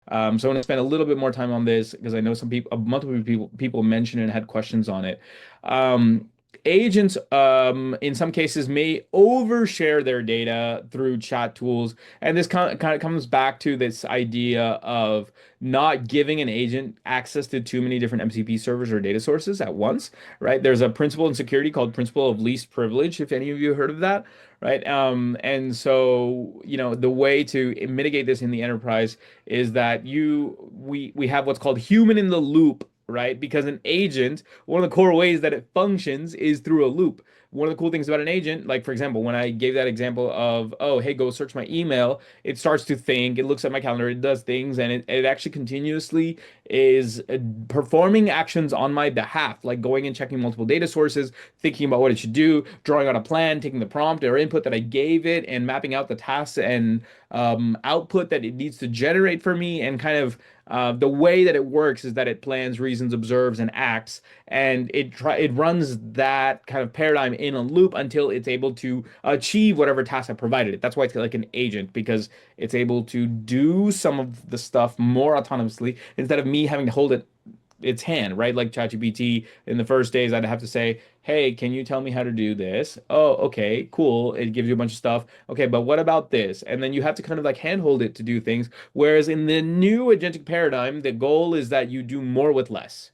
So I want to spend a little bit more time on this because I know some people, multiple people mentioned it and had questions on it. Um, Agents, in some cases, may overshare their data through chat tools, and this kind of comes back to this idea of not giving an agent access to too many different MCP servers or data sources at once, right? There's a principle in security called principle of least privilege, if any of you heard of that, right? And so, the way to mitigate this in the enterprise is that we have what's called human in the loop, right? Because an agent, one of the core ways that it functions is through a loop. One of the cool things about an agent, like for example, when I gave that example of, oh, hey, go search my email, it starts to think, it looks at my calendar, it does things, and it actually continuously is performing actions on my behalf, like going and checking multiple data sources, thinking about what it should do, drawing out a plan, taking the prompt or input that I gave it, and mapping out the tasks and output that it needs to generate for me, and kind of the way that it works is that it plans, reasons, observes, and acts, and it runs that kind of paradigm in a loop until it's able to achieve whatever task I provided it. That's why it's like an agent, because it's able to do some of the stuff more autonomously instead of me having to hold its hand, right? Like ChatGPT in the first days, I'd have to say, hey, can you tell me how to do this? Oh, okay, cool. It gives you a bunch of stuff. Okay, but what about this? And then you have to kind of like handhold it to do things. Whereas in the new agentic paradigm, the goal is that you do more with less.